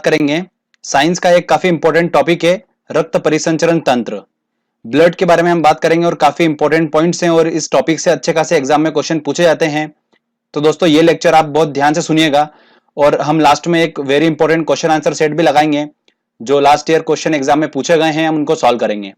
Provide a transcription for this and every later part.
करेंगे साइंस का एक काफी इंपॉर्टेंट टॉपिक है रक्त परिसंचरण तंत्र। ब्लड के बारे में हम बात करेंगे और काफी इंपॉर्टेंट पॉइंट्स हैं और इस टॉपिक से अच्छे खासे एग्जाम में क्वेश्चन पूछे जाते हैं। तो दोस्तों ये लेक्चर आप बहुत ध्यान से सुनिएगा और हम लास्ट में एक very important question answer set भी लगाएंगे जो लास्ट ईयर क्वेश्चन एग्जाम में पूछे गए हैं, हम उनको सॉल्व करेंगे।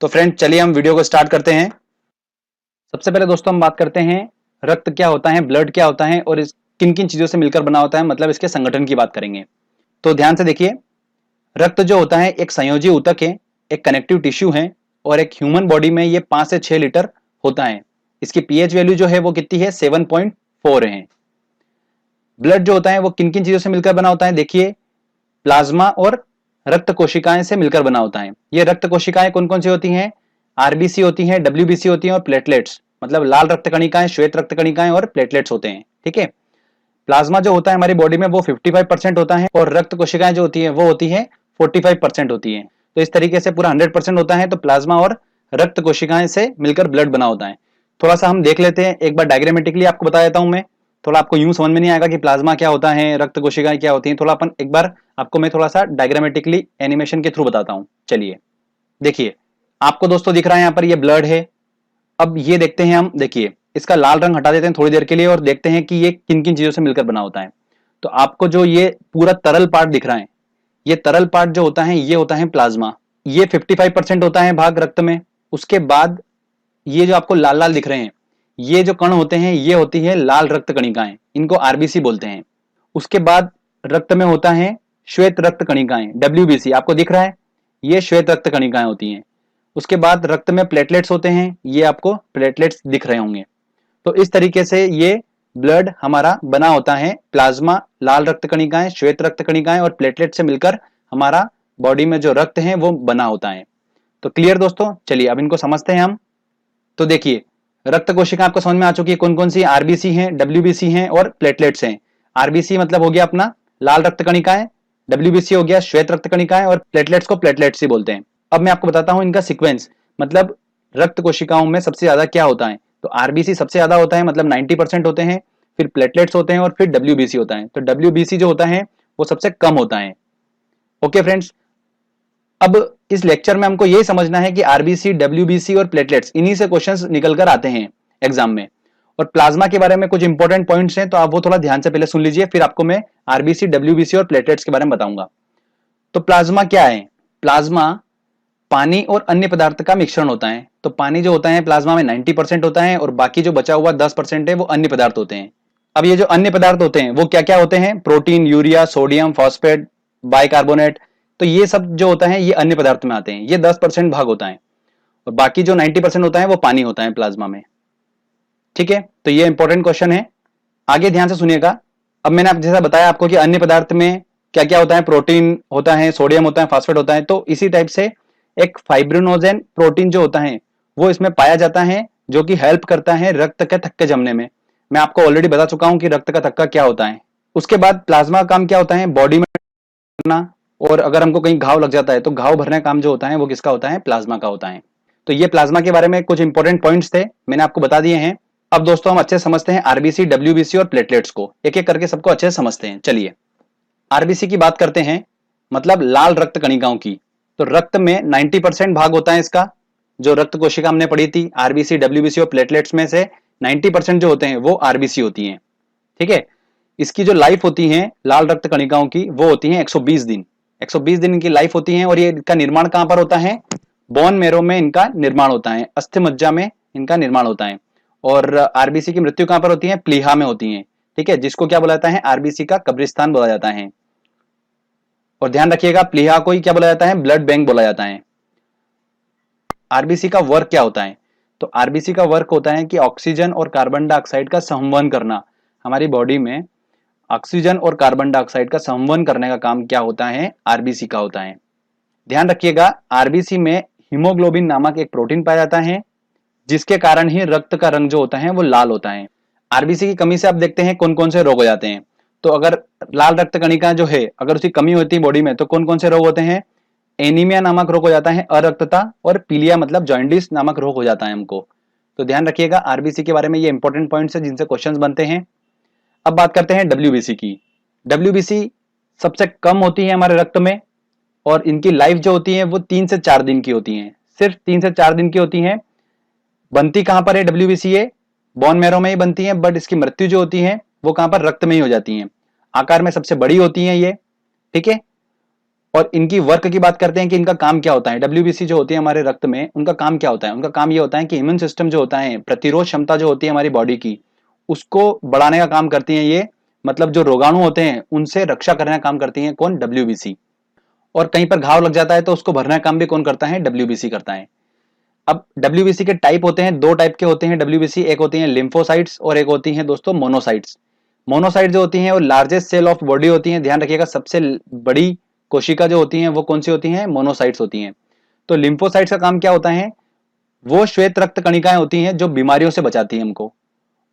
तो फ्रेंड चलिए हम वीडियो को स्टार्ट करते हैं। सबसे पहले दोस्तों हम बात करते हैं रक्त क्या होता है, ब्लड क्या होता है और किन किन चीजों से मिलकर बना होता है, मतलब इसके संगठन की बात करेंगे। तो ध्यान से देखिए, रक्त जो होता है एक संयोजी ऊतक है, एक कनेक्टिव टिश्यू है और एक ह्यूमन बॉडी में ये 5 से 6 लीटर होता है। इसकी पीएच वैल्यू जो है वो कितनी है, 7.4 है। ब्लड जो होता है वो किन किन चीजों से मिलकर बना होता है, देखिए प्लाज्मा और रक्त कोशिकाएं से मिलकर बना होता है। ये रक्त कोशिकाएं कौन कौन सी होती हैं, आरबीसी होती हैं, डब्ल्यूबीसी होती हैं और प्लेटलेट्स, मतलब लाल रक्त कणिकाएं, श्वेत रक्त कणिकाएं और प्लेटलेट्स होते हैं। ठीक है, प्लाज्मा जो होता है हमारी बॉडी में वो 55% होता है और रक्त कोशिकाएं जो होती है वो होती है 45% होती है। तो इस तरीके से पूरा 100% होता है। तो प्लाज्मा और रक्त कोशिकाएं से मिलकर ब्लड बना होता है। थोड़ा सा हम देख लेते हैं, एक बार डायग्रामेटिकली आपको बता देता हूं मैं, थोड़ा आपको यूं समझ में नहीं आएगा कि प्लाज्मा क्या होता है, रक्त कोशिकाएं क्या होती हैं। थोड़ा अपन एक बार आपको मैं थोड़ा सा डायग्रामेटिकली एनिमेशन के थ्रू बताता हूं। चलिए देखिए, आपको दोस्तों दिख रहा है यहाँ पर ये ब्लड है। अब ये देखते हैं हम, देखिए इसका लाल रंग हटा देते हैं थोड़ी देर के लिए और देखते हैं कि ये किन किन चीजों से मिलकर बना होता है। तो आपको जो ये पूरा तरल पार्ट दिख रहा है, ये तरल पार्ट जो होता है ये होता है प्लाज्मा। ये 55% होता है भाग रक्त में। उसके बाद ये जो आपको लाल लाल दिख रहे हैं, ये जो कण होते हैं ये होती है लाल रक्त कणिकाएं, इनको आरबीसी बोलते हैं। उसके बाद रक्त में होता है श्वेत रक्त कणिकाएं, डब्ल्यूबीसी आपको दिख रहा है, ये श्वेत रक्त कणिकाएं होती हैं। उसके बाद रक्त में प्लेटलेट्स होते हैं, ये आपको प्लेटलेट्स दिख रहे होंगे। तो इस तरीके से ये ब्लड हमारा बना होता है। प्लाज्मा, लाल रक्त कणिकाएं, श्वेत रक्त कणिकाएं और प्लेटलेट से मिलकर हमारा बॉडी में जो रक्त है वो बना होता है। तो क्लियर दोस्तों, चलिए अब इनको समझते हैं हम। तो देखिए रक्त कोशिका आपको समझ में आ चुकी है कौन कौन सी, आरबीसी है, डब्ल्यूबीसी है और प्लेटलेट्स हैं। आरबीसी मतलब हो गया अपना लाल रक्त कणिकाएं, डब्ल्यूबीसी हो गया श्वेत रक्त कणिकाएं और प्लेटलेट्स को प्लेटलेट्स ही बोलते हैं। अब मैं आपको बताता हूं इनका सीक्वेंस, मतलब रक्त कोशिकाओं में सबसे ज्यादा क्या होता है। तो आरबीसी सबसे ज्यादा होता है, मतलब 90% होते हैं, फिर प्लेटलेट्स होते हैं और फिर डब्ल्यूबीसी होता है। तो डब्ल्यूबीसी जो होता है वो सबसे कम होता है। ओके फ्रेंड्स, अब इस लेक्चर में हमको यही समझना है कि आरबीसी, डब्ल्यूबीसी और प्लेटलेट्स, इन्हीं से क्वेश्चंस निकल कर आते हैं एग्जाम में। और प्लाज्मा के बारे में कुछ इंपॉर्टेंट पॉइंट्स हैं, तो आप वो थोड़ा ध्यान से पहले सुन लीजिए, फिर आपको मैं आरबीसी, डब्ल्यूबीसी और प्लेटलेट्स के बारे में बताऊंगा। तो प्लाज्मा क्या है, प्लाज्मा पानी और अन्य पदार्थ का मिश्रण होता है। तो पानी जो होता है प्लाज्मा में 90% होता है और बाकी जो बचा हुआ 10% है वो अन्य पदार्थ होते हैं। अब ये जो अन्य पदार्थ होते हैं वो क्या क्या होते हैं, protein, urea, sodium, phosphate, bicarbonate. तो ये सब जो होता है ये अन्य पदार्थ में आते हैं, ये 10% भाग होता है और बाकी जो 90% होता है वो पानी होता है प्लाज्मा में। ठीक है, तो ये इंपॉर्टेंट क्वेश्चन है, आगे ध्यान से सुनिएगा। अब मैंने आप जैसा बताया आपको कि अन्य पदार्थ में क्या क्या होता है, प्रोटीन होता है, सोडियम होता है, फॉस्फेट होता है। तो इसी टाइप से एक फाइब्रिनोजेन प्रोटीन जो होता है वो इसमें पाया जाता है, जो कि हेल्प करता है रक्त के थक्के जमने में। मैं आपको ऑलरेडी बता चुका हूं कि रक्त का थक्का क्या होता है। उसके बाद प्लाज्मा का काम क्या होता है, बॉडी में करना, और अगर हमको कहीं घाव लग जाता है तो घाव भरने का काम जो होता है वो किसका होता है, प्लाज्मा का होता है। तो ये प्लाज्मा के बारे में कुछ इंपॉर्टेंट पॉइंट्स थे, मैंने आपको बता दिए हैं। अब दोस्तों हम अच्छे से समझते हैं आरबीसी, डब्ल्यूबीसी और प्लेटलेट्स को, एक एक करके सबको अच्छे से समझते हैं। चलिए आरबीसी की बात करते हैं, मतलब लाल रक्त कणिकाओं की। तो रक्त में 90% भाग होता है इसका, जो रक्त कोशिका हमने पढ़ी थी आरबीसी, डब्ल्यूबीसी और प्लेटलेट्स में से 90% जो होते हैं वो आरबीसी होती हैं। ठीक है, इसकी जो लाइफ होती है लाल रक्त कणिकाओं की वो होती है 120 दिन। 120 दिन इनकी लाइफ होती है और ये इनका निर्माण कहां पर होता है, बोन मेरो में इनका निर्माण होता है, अस्थि मज्जा में इनका निर्माण होता है। और आरबीसी की मृत्यु कहां पर होती है, प्लीहा में होती है। ठीक है, जिसको क्या बोला जाता है, आरबीसी का कब्रिस्तान बोला जाता है। और ध्यान रखिएगा प्लीहा को ही क्या बोला जाता है, ब्लड बैंक बोला जाता है। आरबीसी का वर्क क्या होता है, तो आरबीसी का वर्क होता है कि ऑक्सीजन और कार्बन डाइऑक्साइड का संवहन करना। हमारी बॉडी में ऑक्सीजन और कार्बन डाइऑक्साइड का संवहन करने का काम क्या होता है, आरबीसी का होता है। ध्यान रखिएगा आरबीसी में हीमोग्लोबिन नामक एक प्रोटीन पाया जाता है, जिसके कारण ही रक्त का रंग जो होता है वो लाल होता है। आरबीसी की कमी से आप देखते हैं कौन कौन से रोग हो जाते हैं। तो अगर लाल रक्त कणिका जो है अगर उसकी कमी होती है बॉडी में तो कौन कौन से रोग होते हैं, एनीमिया नामक रोग हो जाता है, अरक्तता, और पीलिया मतलब जॉन्डिस नामक रोग हो जाता है हमको। तो ध्यान रखिएगा आरबीसी के बारे में, ये इंपॉर्टेंट पॉइंट्स है जिनसे क्वेश्चंस बनते हैं। अब बात करते हैं डब्ल्यूबीसी की। डब्ल्यूबीसी सबसे कम होती है हमारे रक्त में, और इनकी लाइफ जो होती है वो 3 से 4 दिन की होती है, सिर्फ 3 से 4 दिन की होती है। बनती कहां पर है डब्ल्यूबीसी? ये बोन मैरो में ही बनती है, बट इसकी मृत्यु जो होती है वो कहां पर? रक्त में ही हो जाती है। आकार में सबसे बड़ी होती है ये, ठीक है। और इनकी वर्क की बात करते हैं कि इनका काम क्या होता है। डब्ल्यूबीसी जो होती है हमारे रक्त में, उनका काम क्या होता है? उनका काम ये होता है कि इम्यून सिस्टम जो होता है, प्रतिरोध क्षमता जो होती है हमारी बॉडी की, उसको बढ़ाने का काम करती है ये। मतलब जो रोगाणु होते हैं उनसे रक्षा करने का काम करती है कौन? डब्ल्यूबीसी। और कहीं पर घाव लग जाता है तो उसको भरने का काम भी कौन करता है? डब्ल्यूबीसी करता है। अब डब्ल्यूबीसी के टाइप होते हैं, 2 टाइप के होते हैं डब्ल्यूबीसी। एक होती है लिम्फोसाइट्स और एक होती है दोस्तों मोनोसाइट्स। मोनोसाइट जो होती हैं वो लार्जेस्ट सेल ऑफ बॉडी होती हैं, ध्यान रखिएगा, सबसे बड़ी कोशिका जो होती हैं वो कौन सी होती हैं? मोनोसाइट्स होती हैं। तो लिम्फोसाइट्स का काम क्या होता है? वो श्वेत रक्त कणिकाएं होती हैं जो बीमारियों से बचाती हैं हमको।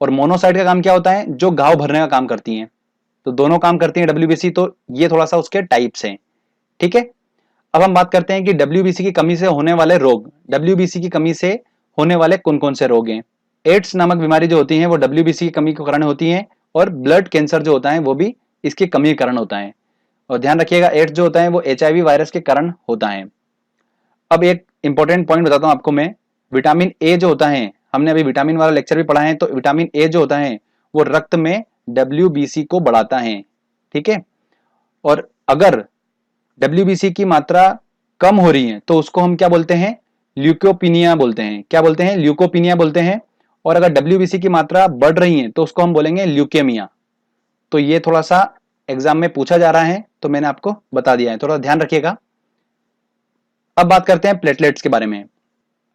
और मोनोसाइट का काम क्या होता है? जो घाव भरने का काम करती हैं। तो दोनों काम करती हैं डब्ल्यूबीसी। तो ये थोड़ा सा उसके टाइप्स हैं, ठीक है। अब हम बात करते हैं कि डब्ल्यूबीसी की कमी से होने वाले रोग। डब्ल्यूबीसी की कमी से होने वाले कौन कौन से रोग हैं? एड्स नामक बीमारी जो होती है वो डब्ल्यूबीसी की कमी के कारण होती है, और ब्लड कैंसर जो होता है वो भी इसकी कमी के कारण होता है। और ध्यान रखिएगा, एड्स जो होता है वो एचआईवी वायरस के कारण होता है। अब एक इंपॉर्टेंट पॉइंट बताता हूं आपको मैं। विटामिन ए जो होता है, हमने अभी विटामिन वाला लेक्चर भी पढ़ा है, तो विटामिन ए जो होता है वो रक्त में डब्ल्यूबीसी को बढ़ाता है, ठीक है। और अगर डब्ल्यूबीसी की मात्रा कम हो रही है तो उसको हम क्या बोलते हैं? ल्यूकोपिनिया बोलते हैं। क्या बोलते हैं? ल्यूकोपिनिया बोलते हैं। और अगर डब्ल्यूबीसी की मात्रा बढ़ रही है तो उसको हम बोलेंगे ल्यूकेमिया। तो ये थोड़ा सा एग्जाम में पूछा जा रहा है, तो मैंने आपको बता दिया है, थोड़ा ध्यान रखिएगा। अब बात करते हैं प्लेटलेट्स के बारे में।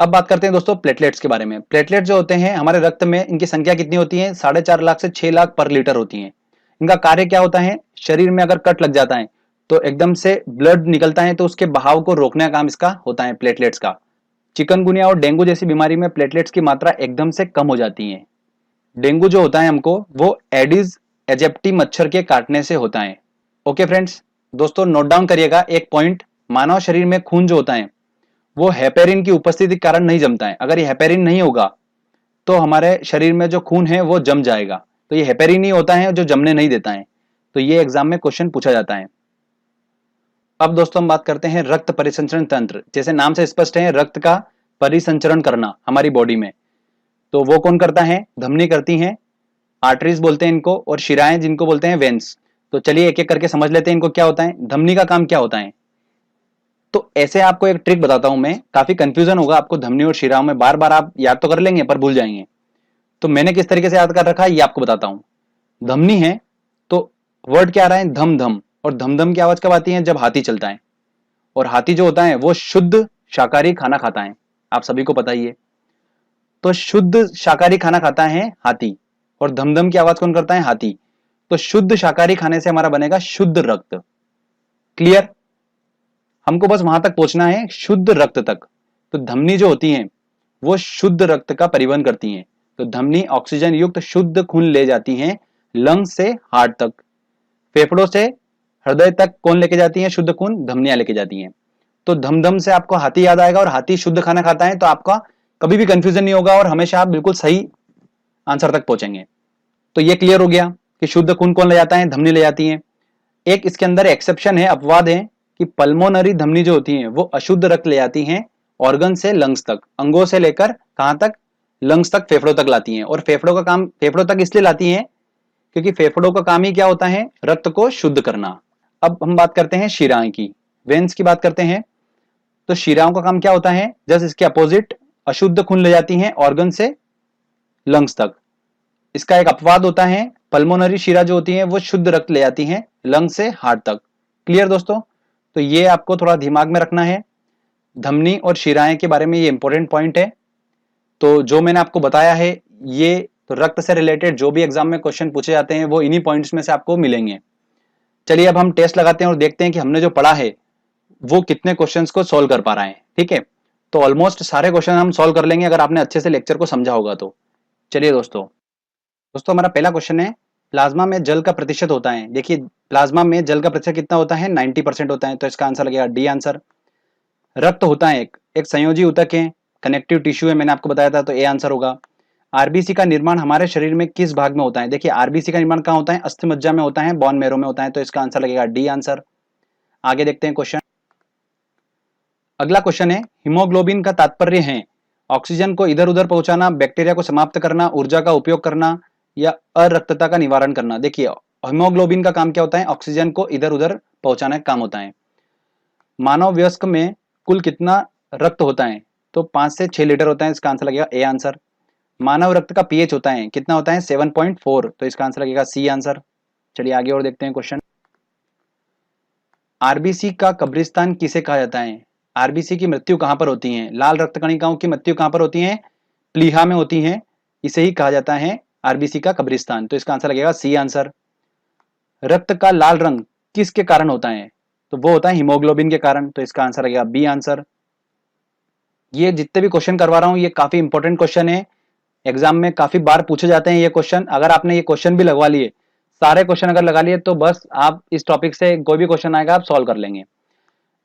अब बात करते हैं दोस्तों प्लेटलेट्स के बारे में। प्लेटलेट जो होते हैं हमारे रक्त में, इनकी संख्या कितनी होती है? 4.5 लाख से 6 लाख पर लीटर होती है। इनका कार्य क्या होता है? शरीर में अगर कट लग जाता है तो एकदम से ब्लड निकलता है, तो उसके बहाव को रोकने का काम इसका होता है, प्लेटलेट्स का। चिकनगुनिया और डेंगू जैसी बीमारी में प्लेटलेट्स की मात्रा एकदम से कम हो जाती है। डेंगू जो होता है हमको, वो एडिस एजिप्टी मच्छर के काटने से होता है। ओके फ्रेंड्स, दोस्तों नोट डाउन करिएगा एक पॉइंट। मानव शरीर में खून जो होता है वो हेपेरिन की उपस्थिति के कारण नहीं जमता है। अगर ये हेपेरिन नहीं होगा तो हमारे शरीर में जो खून है वो जम जाएगा। तो ये हेपेरिन ही होता है जो जमने नहीं देता है। तो ये एग्जाम में क्वेश्चन पूछा जाता है। अब दोस्तों हम बात करते हैं रक्त परिसंचरण तंत्र। जैसे नाम से स्पष्ट है, रक्त का परिसंचरण करना हमारी बॉडी में, तो वो कौन करता है? धमनी करती हैं, आर्टरीज बोलते हैं इनको, और शिराएं जिनको बोलते हैं वेन्स। तो चलिए एक एक करके समझ लेते हैं इनको क्या होता है। धमनी का काम क्या होता है? तो ऐसे आपको एक ट्रिक बताता हूं मैं, काफी कंफ्यूजन होगा आपको धमनी और शिराओं में, बार बार आप याद तो कर लेंगे पर भूल जाएंगे। तो मैंने किस तरीके से याद कर रखा है ये आपको बताता हूं। धमनी है तो वर्ड क्या आ रहा है? धम धम। और धम धम की आवाज कब आती है? जब हाथी चलता है। और हाथी जो होता है वो शुद्ध शाकाहारी खाना खाता है, आप सभी को पता ही है। तो शुद्ध शाकाहारी खाना खाता है हाथी, और धमधम की आवाज कौन करता है? हाथी। तो शुद्ध शाकाहारी खाने से हमारा बनेगा शुद्ध रक्त। क्लियर? हमको बस वहां तक पहुंचना है, शुद्ध रक्त तक। तो धमनी जो होती है वो शुद्ध रक्त का परिवहन करती हैं। तो धमनी ऑक्सीजन युक्त शुद्ध खून ले जाती हैं लंग्स से हार्ट तक। फेफड़ों से हृदय तक कौन लेके जाती है शुद्ध खून? धमनियां लेके जाती हैं। तो धमधम से आपको हाथी याद आएगा, और हाथी शुद्ध खाना खाता है, तो आपका कभी भी कंफ्यूजन नहीं होगा और हमेशा आप बिल्कुल सही आंसर तक पहुंचेंगे। तो ये क्लियर हो गया कि शुद्ध खून कौन ले जाता है? धमनी ले जाती है। एक इसके अंदर एक्सेप्शन है, अपवाद है, कि पल्मोनरी धमनी जो होती है वो अशुद्ध रक्त ले जाती हैं ऑर्गन से लंग्स तक, अंगों से लेकर कहां तक? लंग्स तक, फेफड़ों तक लाती हैं। और फेफड़ों का काम, फेफड़ों तक इसलिए लाती हैं क्योंकि फेफड़ों का काम ही क्या होता है? रक्त को शुद्ध करना। अब हम बात करते हैं शिराएं की, वेन्स की बात करते हैं। तो शिराओं का काम क्या होता है? जस्ट इसके अपोजिट, अशुद्ध खून ले जाती हैं ऑर्गन से लंग्स तक। इसका एक अपवाद होता है, पल्मोनरी शिरा जो होती है वो शुद्ध रक्त ले जाती हैं लंग से हार्ट तक। क्लियर दोस्तों? तो ये आपको थोड़ा दिमाग में रखना है, धमनी और शिराएं के बारे में ये इंपॉर्टेंट पॉइंट है। तो जो मैंने आपको बताया है ये, तो रक्त से रिलेटेड जो भी एग्जाम में क्वेश्चन पूछे जाते हैं वो इन्हीं पॉइंट्स में से आपको मिलेंगे। चलिए अब हम टेस्ट लगाते हैं और देखते हैं कि हमने जो पढ़ा है वो कितने क्वेश्चंस को सॉल्व कर पा रहा है, ठीक है। तो ऑलमोस्ट सारे क्वेश्चन हम सॉल्व कर लेंगे अगर आपने अच्छे से लेक्चर को समझा होगा तो। चलिए दोस्तों, हमारा पहला क्वेश्चन है, प्लाज्मा में जल का प्रतिशत होता है। देखिए प्लाज्मा में जल का प्रतिशत कितना होता है? 90% होता है। तो इसका आंसर लगेगा डी आंसर। रक्त होता है एक एक संयोजी ऊतक है, कनेक्टिव टिश्यू है, मैंने आपको बताया था, तो ए आंसर होगा। आरबीसी का निर्माण हमारे शरीर में किस भाग में होता है? देखिए आरबीसी का निर्माण कहाँ होता है? अस्थि मज्जा में होता है, बोन मैरो में होता है, तो इसका आंसर लगेगा डी आंसर। आगे देखते हैं क्वेश्चन। अगला क्वेश्चन है, हीमोग्लोबिन का तात्पर्य है ऑक्सीजन को इधर उधर पहुंचाना, बैक्टीरिया को समाप्त करना, ऊर्जा का उपयोग करना या अरक्तता का निवारण करना। देखिए हीमोग्लोबिन का काम क्या होता है? ऑक्सीजन को इधर उधर पहुंचाने का काम होता है। मानव वयस्क में कुल कितना रक्त होता है? तो 5 से 6 लीटर होता है, इसका आंसर लगेगा ए आंसर। मानव रक्त का पीएच होता है कितना होता है? 7.4, तो इसका आंसर लगेगा सी आंसर। चलिए आगे और देखते हैं क्वेश्चन। आरबीसी का कब्रिस्तान किसे कहा जाता है? आरबीसी की मृत्यु कहां पर होती है? लाल रक्त कणिकाओं की मृत्यु कहां पर होती है? प्लीहा में होती है, इसे ही कहा जाता है आरबीसी का कब्रिस्तान, तो इसका आंसर लगेगा सी आंसर। रक्त का लाल रंग किसके कारण होता है? तो वो होता है हीमोग्लोबिन के कारण, तो इसका आंसर लगेगा बी आंसर। ये जितने भी क्वेश्चन करवा रहा हूं ये काफी इंपॉर्टेंट क्वेश्चन है, एग्जाम में काफी बार पूछे जाते हैं ये क्वेश्चन। अगर आपने ये क्वेश्चन भी लगवा लिए, सारे क्वेश्चन अगर लगा लिए, तो बस आप इस टॉपिक से कोई भी क्वेश्चन आएगा आप सॉल्व कर लेंगे।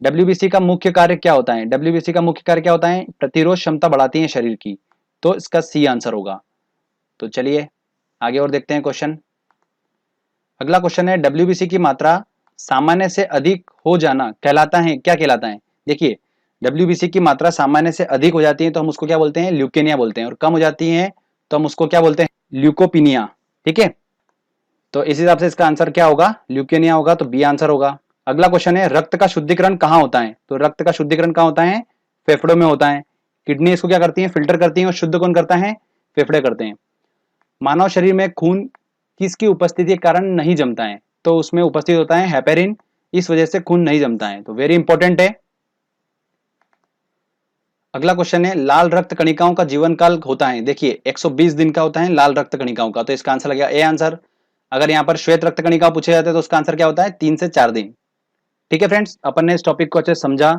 डब्ल्यूबीसी का मुख्य कार्य क्या होता है? डब्ल्यूबीसी का मुख्य कार्य क्या होता है? प्रतिरोध क्षमता बढ़ाती है शरीर की, तो इसका सी आंसर होगा। तो चलिए आगे और देखते हैं क्वेश्चन। अगला क्वेश्चन है, डब्ल्यूबीसी की मात्रा सामान्य से अधिक हो जाना कहलाता है, क्या कहलाता है? देखिए डब्ल्यूबीसी की मात्रा सामान्य से अधिक हो जाती है तो हम उसको क्या बोलते हैं? ल्यूकेनिया बोलते हैं, और कम हो जाती है तो हम उसको क्या बोलते हैं? ल्यूकोपिनिया। ठीक है, तो इस हिसाब से इसका आंसर क्या होगा? ल्यूकेनिया होगा, तो बी आंसर होगा। अगला क्वेश्चन है, रक्त का शुद्धिकरण कहाँ होता है? तो रक्त का शुद्धिकरण कहाँ होता है? फेफड़ों में होता है। किडनी इसको क्या करती है? फिल्टर करती है, और शुद्ध कौन करता है? फेफड़े करते हैं। मानव शरीर में खून किसकी उपस्थिति के कारण नहीं जमता है? तो उसमें उपस्थित होता है हेपेरिन, इस वजह से खून नहीं जमता है, तो वेरी इंपॉर्टेंट है। अगला क्वेश्चन है, लाल रक्त कणिकाओं का जीवन काल होता है, देखिए 120 दिन का होता है लाल रक्त कणिकाओं का, तो इसका आंसर लगेगा ए आंसर। अगर यहाँ पर श्वेत रक्त कणिका पूछे जाते हैं तो उसका आंसर क्या होता है? 3 से 4 दिन। ठीक है फ्रेंड्स, अपन ने इस टॉपिक को अच्छे से समझा,